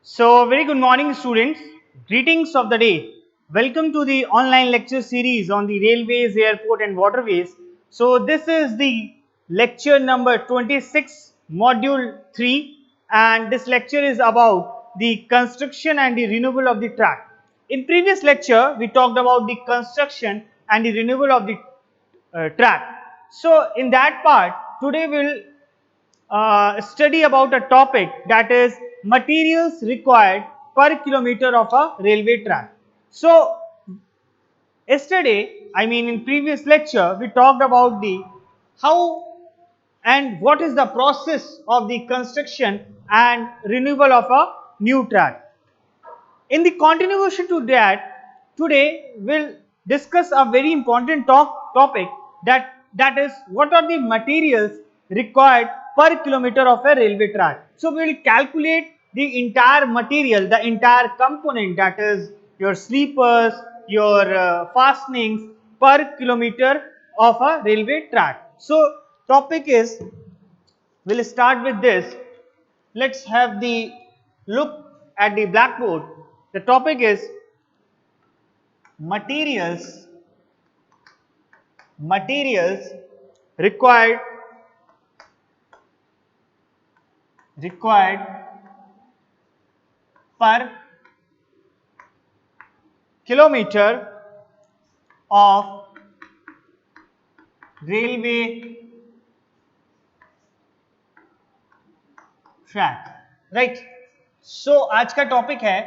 So, very good morning, students. Greetings of the day. Welcome to the online lecture series on the railways, airport, and waterways. So, this is the lecture number 26, module 3, and this lecture is about the construction and the renewal of the track. In previous lecture, we talked about the construction and the renewal of the track. So, in that part, today we'll study about a topic that is materials required per kilometer of a railway track. So, yesterday, in previous lecture, we talked about the how and what is the process of the construction and renewal of a new track. In the continuation to that, today we'll discuss a very important topic that is what are the materials required per kilometer of a railway track. So we will calculate the entire material, the entire component, that is your sleepers, your fastenings per kilometer of a railway track. So topic is, we'll start with this. Let's have the look at the blackboard. The topic is materials required per kilometer of railway track, right? So आज का topic है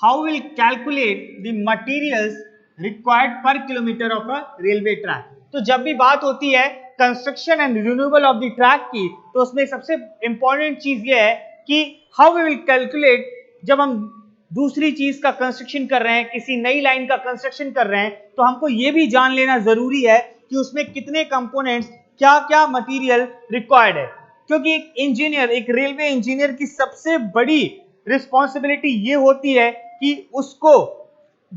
how will calculate the materials required per kilometer of a railway track. तो जब भी बात होती है construction and renewal of the track की, तो उसमें सबसे इंपॉर्टेंट चीज ये है कि हाउ वी विल कैलकुलेट. जब हम दूसरी चीज का कंस्ट्रक्शन कर रहे हैं, किसी नई लाइन का कंस्ट्रक्शन कर रहे हैं, तो हमको ये भी जान लेना जरूरी है कि उसमें कितने कंपोनेंट्स, क्या क्या मटेरियल रिक्वायर्ड है. क्योंकि एक इंजीनियर, एक रेलवे इंजीनियर की सबसे बड़ी रिस्पॉन्सिबिलिटी ये होती है कि उसको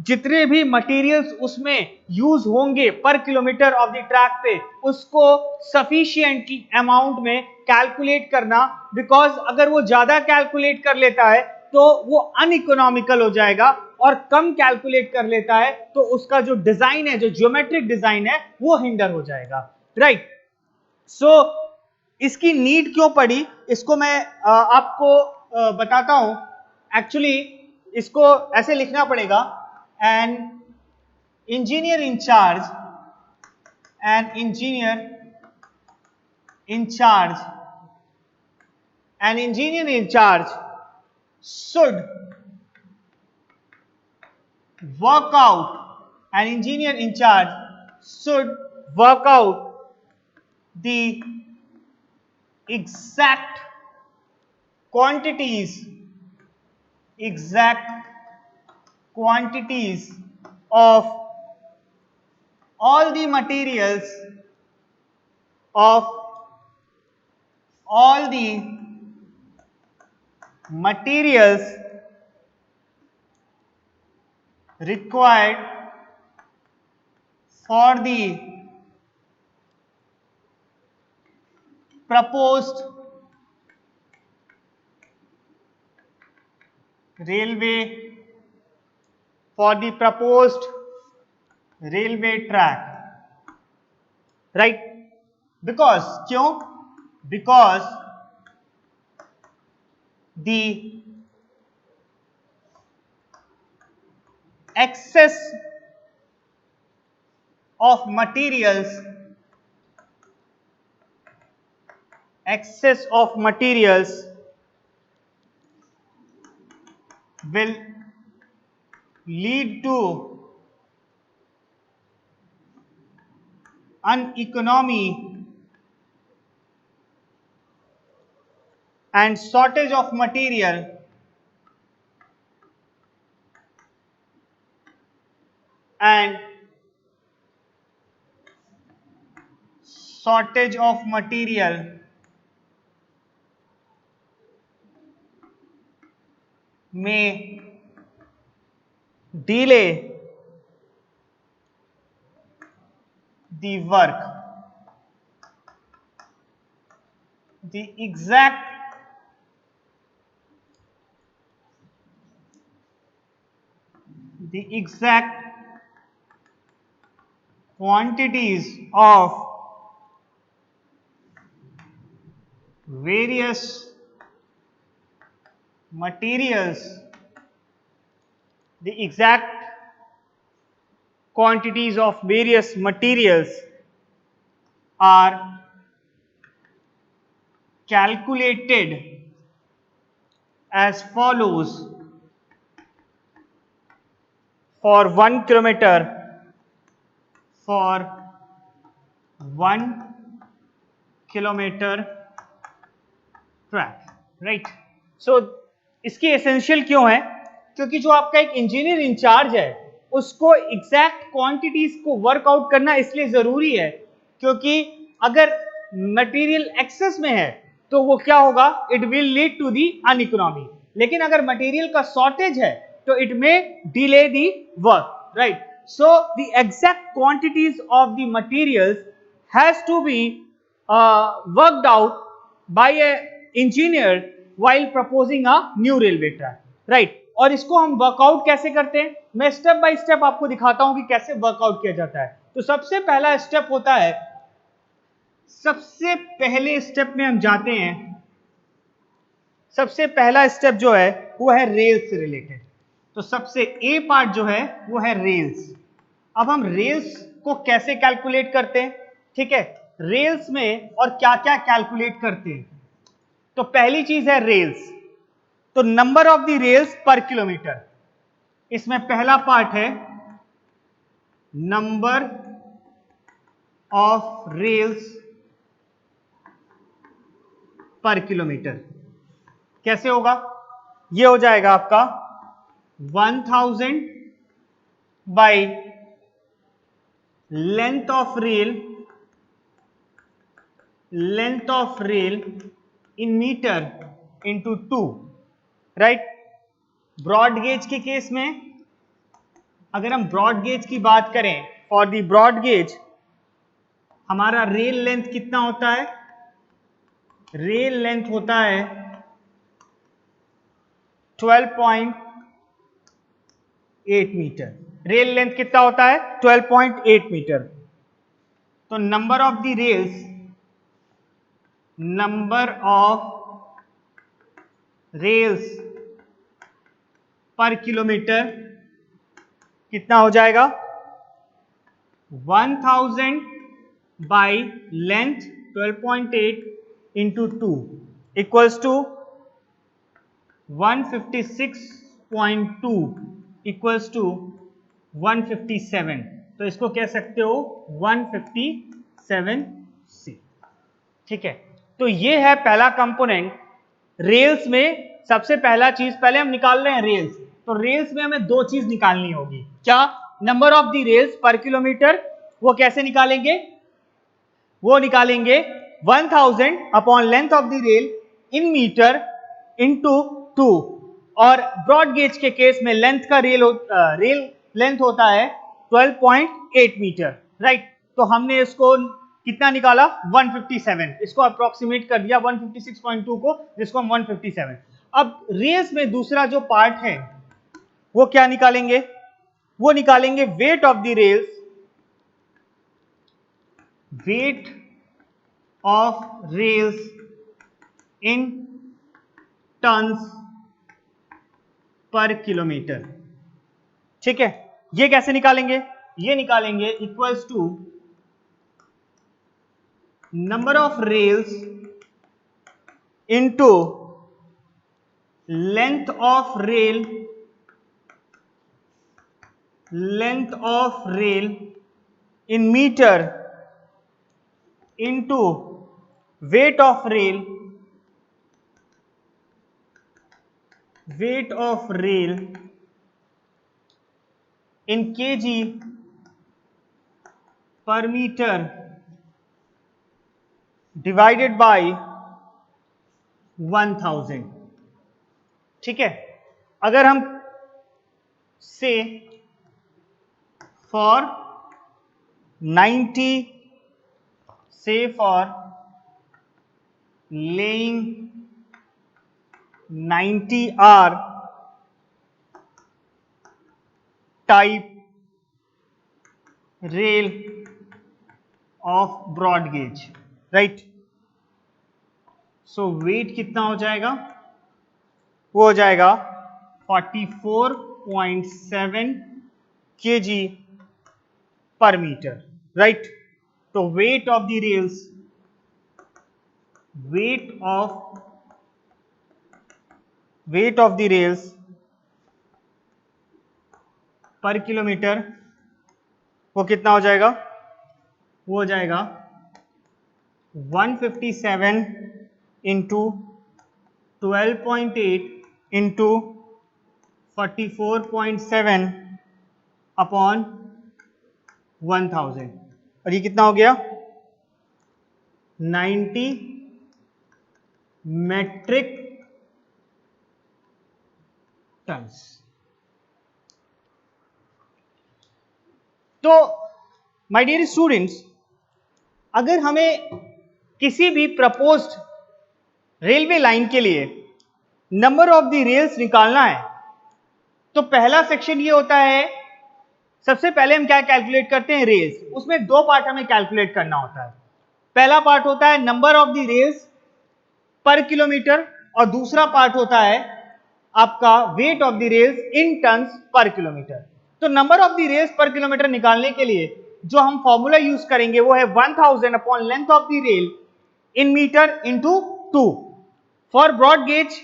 जितने भी मटेरियल्स उसमें यूज होंगे पर किलोमीटर ऑफ द ट्रैक पे, उसको सफिशिएंट अमाउंट में कैलकुलेट करना. बिकॉज अगर वो ज्यादा कैलकुलेट कर लेता है तो वो अनइकोनॉमिकल हो जाएगा, और कम कैलकुलेट कर लेता है तो उसका जो डिजाइन है, जो ज्योमेट्रिक डिजाइन है, वो हिंडर हो जाएगा. राइट. सो इसकी नीड क्यों पड़ी, इसको मैं आपको बताता हूं. एक्चुअली इसको ऐसे लिखना पड़ेगा. An engineer in charge an engineer in charge an engineer in charge should work out an engineer in charge should work out the exact quantities of all the materials of all the materials required for the proposed railway track. Right. Because क्यों? Because the excess of materials will lead to uneconomy and shortage of material may delay the work. The exact the exact quantities of various materials, the exact quantities of various materials are calculated as follows for 1 kilometer for 1 kilometer track, right. So इसकी essential क्यों है? क्योंकि जो आपका एक engineer in charge है उसको exact quantities को वर्कआउट करना इसलिए जरूरी है क्योंकि अगर मटेरियल एक्सेस में है तो वो क्या होगा, it will lead to the uneconomy. लेकिन अगर मटेरियल का शॉर्टेज है तो it may delay the work, right. So the exact quantities of the materials has to be worked out by a engineer while proposing a new railway track, right। और इसको हम workout कैसे करते हैं, मैं स्टेप बाय स्टेप आपको दिखाता हूं कि कैसे वर्कआउट किया जाता है। तो सबसे पहला स्टेप होता है, सबसे पहले स्टेप में हम जाते हैं, सबसे पहला स्टेप जो है वो है रेल से रिलेटेड। तो सबसे ए पार्ट जो है वो है रेल्स। अब हम रेल्स को कैसे कैलकुलेट करते हैं, ठीक है, रेल्स में और क्या क्या कैलकुलेट करते हैं। तो पहली चीज है रेल्स, तो number of the rails per kilometre. इसमें पहला पार्ट है number of rails per kilometre. कैसे होगा, ये हो जाएगा आपका 1000 by length of rail, length of rail in metre into 2, right. Broad gauge के केस में अगर हम ब्रॉड गेज की बात करें, फॉर दी ब्रॉड गेज हमारा रेल लेंथ कितना होता है, रेल लेंथ होता है 12.8 मीटर। रेल लेंथ कितना होता है, 12.8 मीटर। तो number of the rails, number of rails per kilometre कितना हो जाएगा, 1000 by length 12.8 into 2 equals to 156.2 equals to 157। तो इसको कह सकते हो 157 सी, ठीक है। तो ये है पहला कंपोनेंट रेल्स में। सबसे पहला चीज पहले हम निकाल रहे हैं रेल्स, तो रेल्स में हमें दो चीज निकालनी होगी, क्या, number of the rails per kilometre. वो कैसे निकालेंगे, वो निकालेंगे 1000 upon length of the rail in metre into 2। और ब्रॉड गेज के केस में लेंथ का रेल लेंथ होता है 12.8 मीटर, राइट। तो हमने इसको कितना निकाला, 157, इसको अप्रोक्सीमेट कर दिया 156.2 को, जिसको हम 157। अब रेल्स में दूसरा जो पार्ट है वो क्या निकालेंगे, वो निकालेंगे weight of the rails, weight of rails in tons per kilometre, ठीक है। ये कैसे निकालेंगे, ये निकालेंगे equals to number of rails into length of rail, length of rail in metre into weight of rail, weight of rail in kg per meter divided by 1000, ठीक है। अगर हम से फॉर 90, से for laying 90 R type rail of broad gauge, right. So weight कितना हो जाएगा, वो हो जाएगा 44.7 kg पर मीटर, राइट। तो weight of the rails, weight of the rails per kilometre वो कितना हो जाएगा, वो हो जाएगा 157 इंटू 12.8 इंटू 44.7 अपॉन 1000, और ये कितना हो गया 90 मेट्रिक टन्स। तो माय डियर स्टूडेंट्स, अगर हमें किसी भी प्रपोज्ड रेलवे लाइन के लिए नंबर ऑफ द रेल्स निकालना है, तो पहला सेक्शन ये होता है, सबसे पहले हम क्या कैलकुलेट करते हैं, रेल्स। उसमें दो पार्ट हमें कैलकुलेट करना होता है। पहला पार्ट होता है number of the rails per kilometre, और दूसरा पार्ट होता है आपका weight of the rails in tons per kilometre. तो number of the rails per kilometre निकालने के लिए जो हम फॉर्मूला यूज करेंगे वो है 1000 upon length of the rail in metre into 2। For broad gauge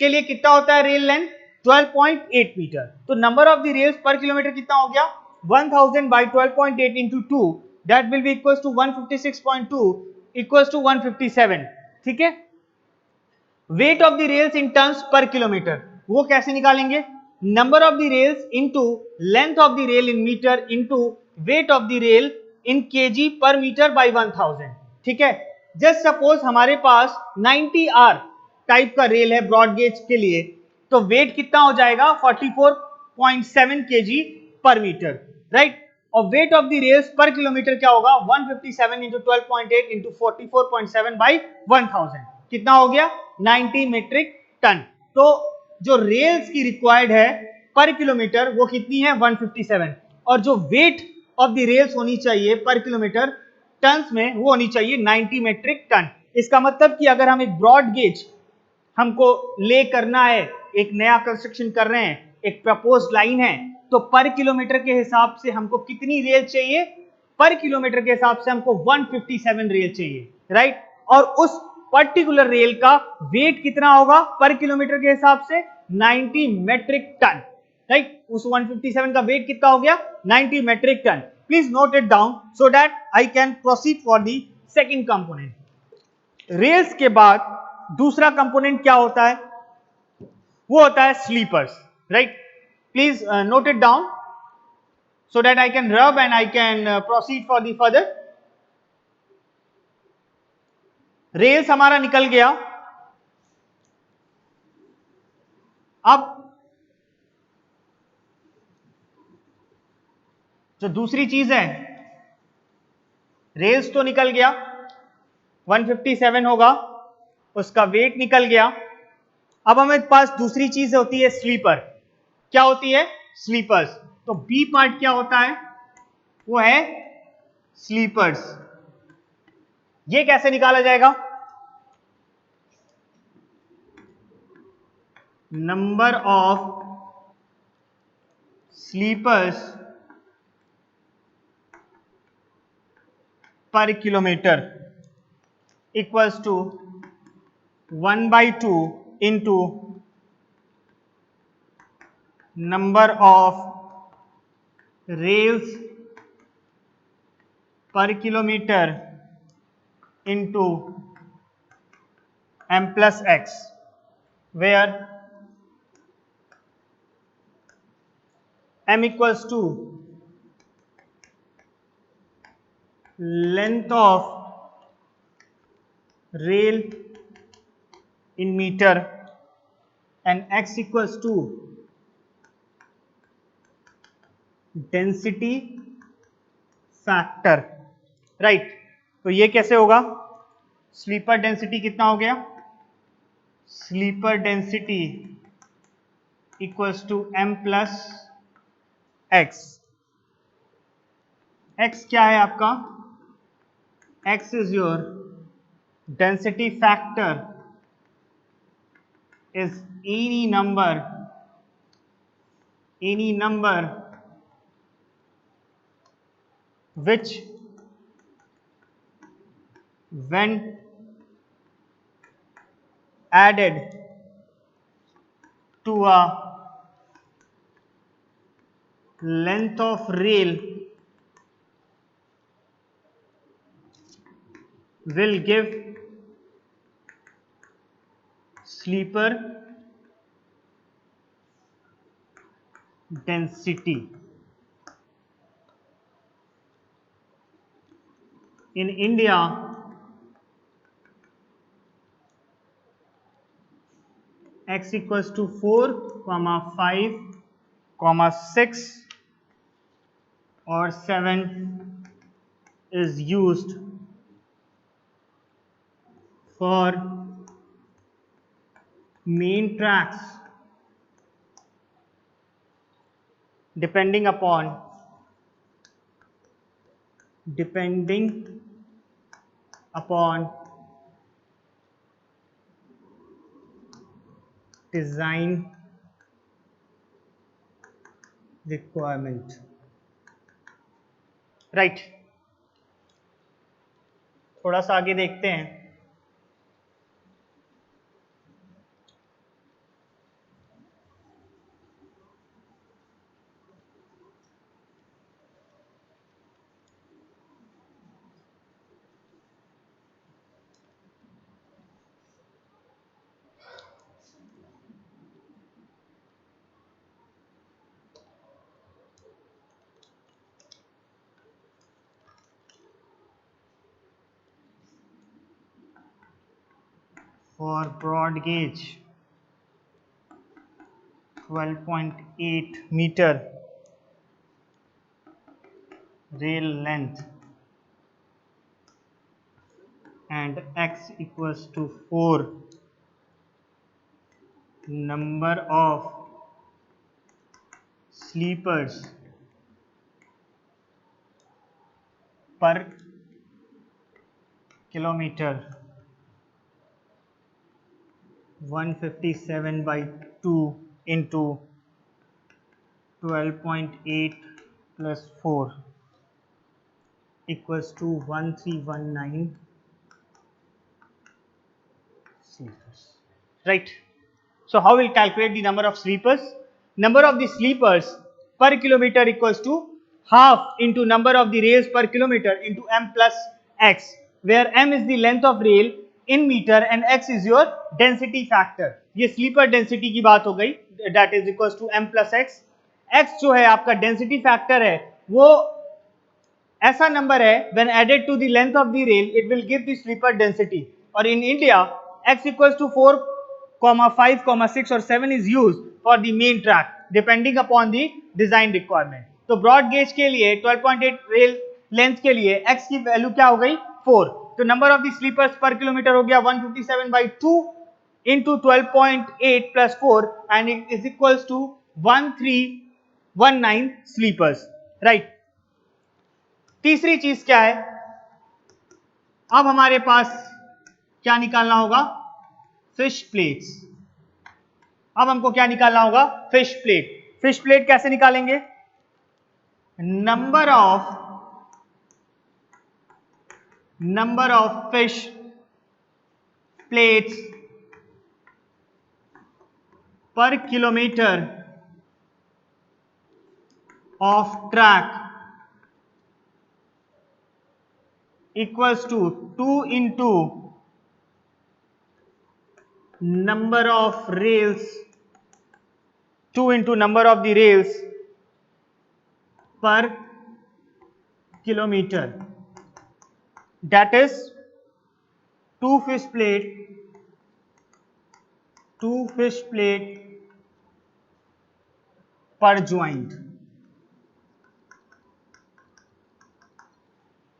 के लिए कितना होता है रेल लेंथ, 12.8 मीटर। तो number of the rails per kilometre कितना हो गया, 1000 by 12.8 into 2, that will be equal to 156.2 equal to 157, ठीक है। Weight of the rails in tons per kilometre वो कैसे निकालेंगे, number of the rails into length of the rail in metre into weight of the rail in kg per metre by 1000, ठीक है। Just suppose हमारे पास 90 R type का rail है broad gauge के लिए, तो वेट कितना हो जाएगा 44.7 केजी पर मीटर, राइट। और wait of the rails per kilometre क्या होगा, 157 इंटू 12.8 इंटू 44.7 बाई 1000, कितना हो गया 90 मीट्रिक टन। तो जो रेल्स की रिक्वायर्ड है पर किलोमीटर वो कितनी है 157, और जो वेट ऑफ द रेल्स होनी चाहिए पर किलोमीटर टन्स में वो होनी चाहिए 90 मीट्रिक टन। इसका मतलब कि अगर हम एक ब्रॉड गेज हमको ले करना है, एक नया कंस्ट्रक्शन कर रहे हैं, एक प्रपोज्ड लाइन है, तो पर किलोमीटर के हिसाब से हमको कितनी रेल चाहिए, पर किलोमीटर के हिसाब से हमको 157 रेल चाहिए, राइट। और उस पर्टिकुलर रेल का वेट कितना होगा पर किलोमीटर के हिसाब से 90 मेट्रिक टन, राइट। उस 157 का वेट कितना हो गया 90 metric ton. Please note it down so that I can proceed for the second component. Rails के बाद दूसरा कंपोनेंट क्या होता है, वो होता है sleepers, right. Please note it down so that I can rub and I can proceed for the further. Rails हमारा निकल गया, अब जो दूसरी चीज है, रेल्स तो निकल गया 157 होगा, उसका वेट निकल गया। अब हमारे पास दूसरी चीज होती है स्लीपर। क्या होती है, स्लीपर्स। तो बी पार्ट क्या होता है, वो है स्लीपर्स। ये कैसे निकाला जाएगा, number of sleepers per kilometre equals to 1/2 into number of rails per kilometre into m+x, where m equals to length of rail in meter and x equals to density factor, right। तो ये कैसे होगा, sleeper density कितना हो गया, sleeper density equals to m+x x, x क्या है आपका, x is your density factor is any number which when added to a length of rail will give sleeper density. In India, x equals to 4, 5, 6 or 7 is used for main tracks depending upon design requirement. Right थोड़ा सा आगे देखते हैं. For broad gauge 12.8 meter rail length and x equals to 4 number of sleepers per kilometer 157 by 2 into 12.8 plus 4 equals to 1319 sleepers. Right. So how we'll calculate the number of sleepers? Number of the sleepers per kilometer equals to half into number of the rails per kilometer into m plus x, where m is the length of rail in meter and x is your density factor. ये sleeper density की बात हो गई, that is equals to m plus x. x जो है आपका density factor है वो ऐसा नंबर है when added to the length of the rail it will give the sleeper density. और in India x equals to 4, 5, 6 और 7 is used for the main track depending upon the design requirement. तो broad gauge के लिए 12.8 rail length के लिए x की value क्या हो गई 4. तो number of the sleepers per kilometre हो गया 157 by 2 into 12.8 plus 4 and it is equals to 1319 sleepers. Right. तीसरी चीज क्या है, अब हमारे पास क्या निकालना होगा, फिश प्लेट्स. अब हमको क्या निकालना होगा, फिश प्लेट. फिश प्लेट कैसे निकालेंगे, number of fish plates per kilometre of track equals to 2 into number of rails, 2 into number of the rails per kilometer, that is 2 fish plate per joint.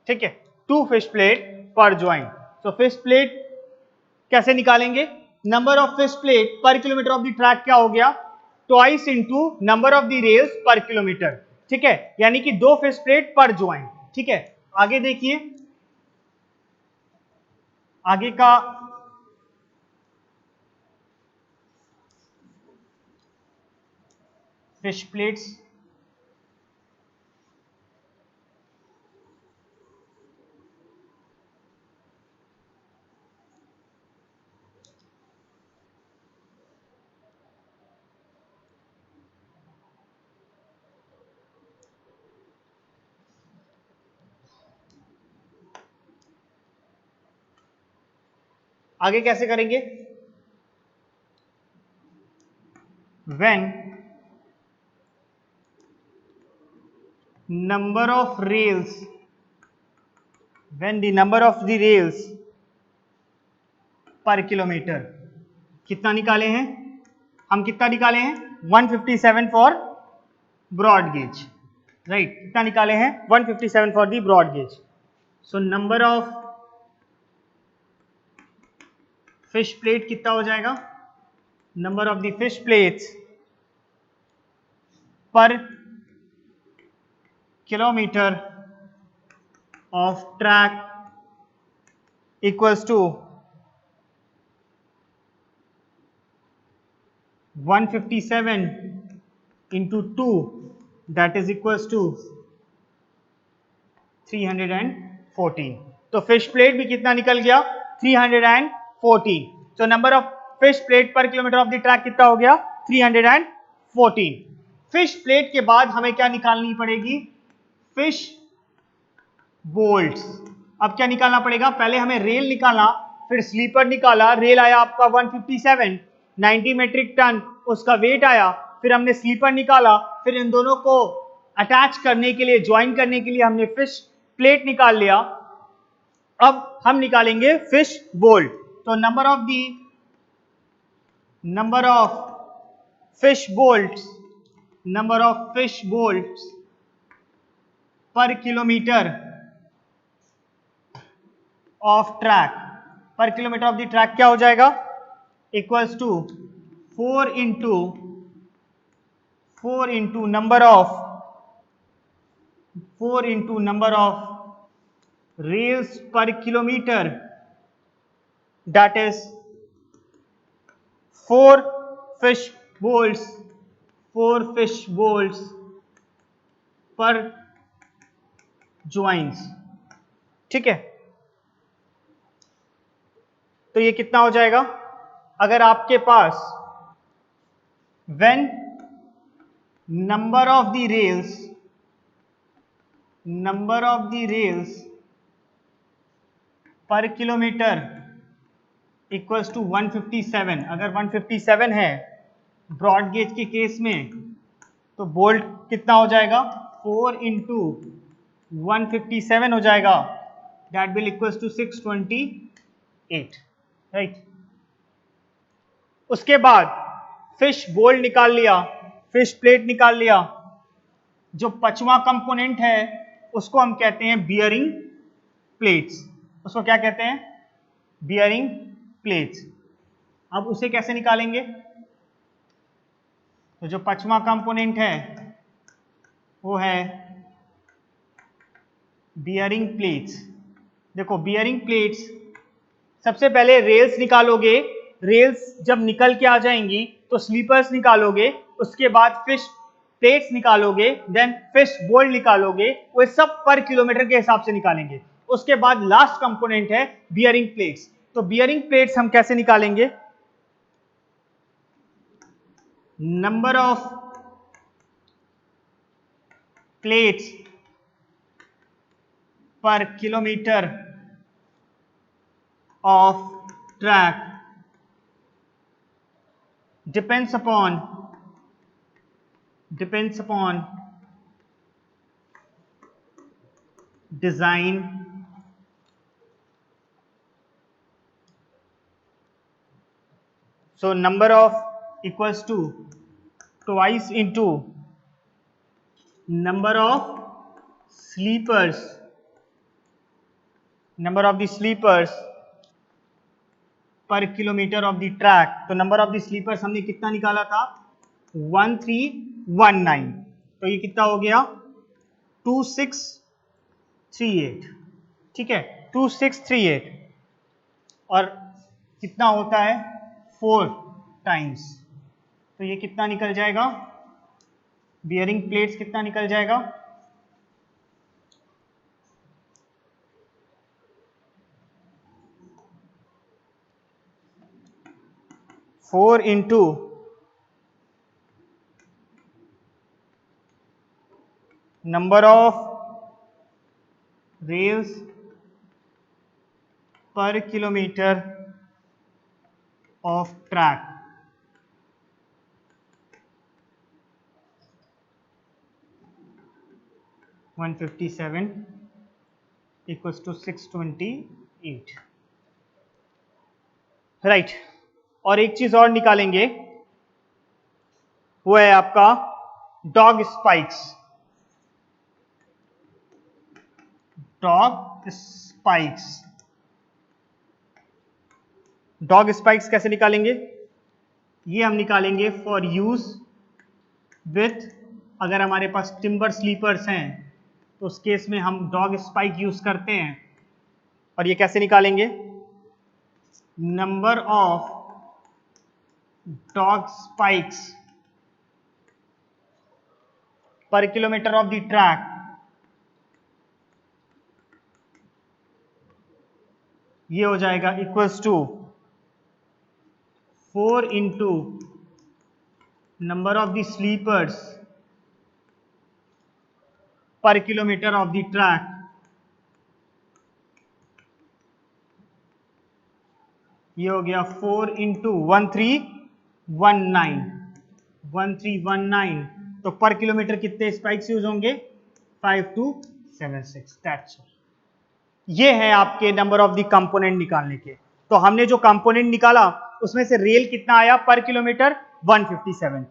ठीक है, 2 fish plate per joint. So fish plate कैसे निकालेंगे, number of fish plate पर kilometre of the track क्या हो गया, twice into number of the rails per kilometre. ठीक है, यानी कि 2 फिश प्लेट पर ज्वाइंट। ठीक है, आगे देखिए, आगे का फिश प्लेट्स, आगे कैसे करेंगे? when number of rails, when the number of the rails पर किलोमीटर, कितना निकाले हैं हम? कितना निकाले हैं? 157 फॉर ब्रॉड गेज, राइट? कितना निकाले हैं? 157 for the broad gauge. So number of fish plate कितना हो जाएगा? Number of the fish plates per kilometre of track equals to 157 into 2, that is equals to 314। तो फिश प्लेट भी कितना निकल गया? 314। तो नंबर ऑफ फिश प्लेट पर किलोमीटर ऑफ द ट्रैक कितना हो गया? 314। फिश प्लेट के बाद हमें क्या निकालनी पड़ेगी? Fish bolts. अब क्या निकालना पड़ेगा? पहले हमें रेल निकाला, फिर स्लीपर निकाला, रेल आया आपका 157, 90 मेट्रिक टन उसका वेट आया, फिर हमने स्लीपर निकाला, फिर इन दोनों को अटैच करने के लिए, ज्वाइन करने के लिए हमने फिश प्लेट निकाल लिया। अब हम निकालेंगे फिश बोल्ट। तो number of fish bolts per kilometre of track, per kilometre of the track क्या हो जाएगा? Equals to 4 into number of rails per kilometer, that is 4 fish bolts per joints। ठीक है, तो ये कितना हो जाएगा? अगर आपके पास when number of the rails पर किलोमीटर इक्वल्स टू 157, अगर 157 है ब्रॉड गेज के केस में, तो बोल्ट कितना हो जाएगा? 4 into 157 हो जाएगा, that will equals to 628, right? उसके बाद फिश बोल्ट निकाल लिया, फिश प्लेट निकाल लिया, जो पांचवा कंपोनेंट है उसको हम कहते हैं बियरिंग प्लेट्स। उसको क्या कहते हैं? Bearing plates. अब उसे कैसे निकालेंगे? तो जो पांचवा कंपोनेंट है वो है बियरिंग प्लेट्स। देखो बियरिंग प्लेट्स, सबसे पहले रेल्स निकालोगे, रेल्स जब निकल के आ जाएंगी तो स्लीपर्स निकालोगे, उसके बाद फिश प्लेट्स निकालोगे, देन फिश बोल्ट निकालोगे, वो सब पर किलोमीटर के हिसाब से निकालेंगे। उसके बाद लास्ट कंपोनेंट है बियरिंग प्लेट्स। तो बियरिंग प्लेट्स हम कैसे निकालेंगे? Number of plates per kilometre of track depends upon design, so number of equals to twice into number of the sleepers पर किलोमीटर ऑफ द ट्रैक। तो number of the slippers हमने कितना निकाला था? 1319। तो ये कितना हो गया 2638, ठीक है 2638, और कितना होता है 4 टाइम्स, तो ये कितना निकल जाएगा, बियरिंग प्लेट्स कितना निकल जाएगा, 4 into number of rails per kilometer of track, (157) equals to 628, right. और एक चीज और निकालेंगे, वो है आपका डॉग स्पाइक्स। डॉग स्पाइक्स कैसे निकालेंगे, ये हम निकालेंगे फॉर यूज विथ, अगर हमारे पास टिम्बर स्लीपर्स हैं तो उस केस में हम डॉग स्पाइक यूज करते हैं। और ये कैसे निकालेंगे, number of dog spikes per kilometre of the track, ये हो जाएगा equals to 4 into number of the sleepers per kilometre of the track, ये हो गया 4 इंटू 1319, तो पर किलोमीटर कितने स्पाइक्स यूज होंगे, 5276, दैट्स ऑल। ये है आपके नंबर ऑफ द कंपोनेंट निकालने के। तो हमने जो कंपोनेंट निकाला उसमें से रेल कितना आया पर किलोमीटर 157,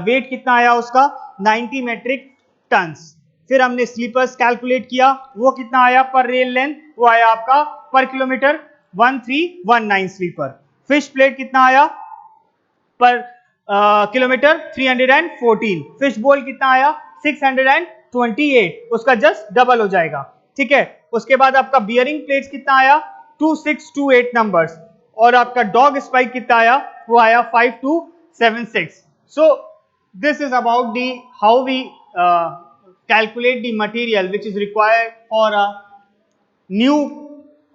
वेट कितना आया उसका 90 मेट्रिक टन्स। फिर हमने स्लीपर्स कैलकुलेट किया, वो कितना आया पर रेल लेंथ, वो आया आपका पर किलोमीटर 1319 स्लीपर। फिश प्लेट कितना आया पर किलोमीटर 314, फिश बोल कितना आया 628, उसका जस्ट डबल हो जाएगा, ठीक है। उसके बाद आपका बियरिंग प्लेट्स कितना आया 2628 नंबर्स, और आपका डॉग स्पाइक कितना आया, वो आया 5276। So this is about the how we calculate the material which is required for a new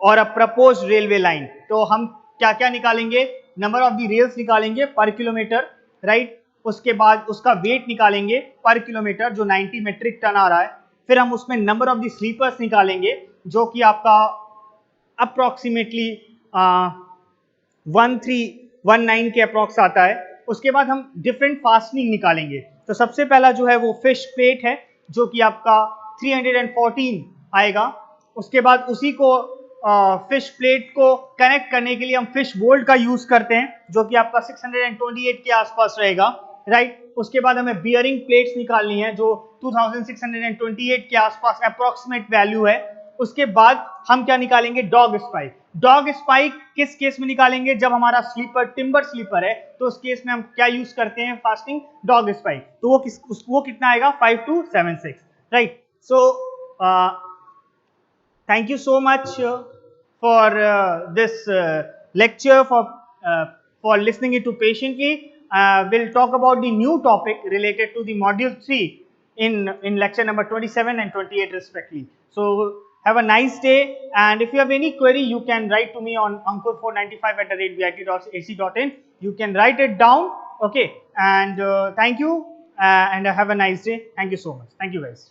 or a proposed railway line। तो हम क्या क्या निकालेंगे, नंबर ऑफ द रेल्स निकालेंगे पर किलोमीटर, राइट। उसके बाद उसका वेट निकालेंगे पर किलोमीटर जो 90 मेट्रिक टन आ रहा है। फिर हम उसमें नंबर ऑफ द स्लीपर्स निकालेंगे जो कि आपका अप्रोक्सीमेटली 1319 के अप्रोक्स आता है। उसके बाद हम डिफरेंट फास्टनिंग निकालेंगे। तो सबसे पहला जो है वो फिश प्लेट है जो कि आपका 314 आएगा। उसके बाद उसी को फिश प्लेट को कनेक्ट करने के लिए हम फिश बोल्ट का यूज करते हैं जो कि आपका 628 के आसपास रहेगा, राइट। उसके बाद हमें बियरिंग प्लेट्स निकालनी है जो 2628 के आसपास अप्रोक्सीमेट वैल्यू है। उसके बाद हम क्या निकालेंगे, डॉग स्पाइक। डॉग स्पाइक किस केस में निकालेंगे, जब हमारा स्लीपर टिम्बर स्लीपर है तो उस केस में हम क्या यूज करते हैं, फास्टिंग डॉग स्पाइक। तो वो कितना आएगा 5276, right. So thank you so much for this lecture, for listening it to patiently. We'll talk about the new topic related to the module 3 in lecture number 27 and 28 respectively. So have a nice day, and if you have any query you can write to me on ankur495@vit.ac.in. you can write it down, okay, and thank you, and have a nice day. Thank you so much. Thank you guys.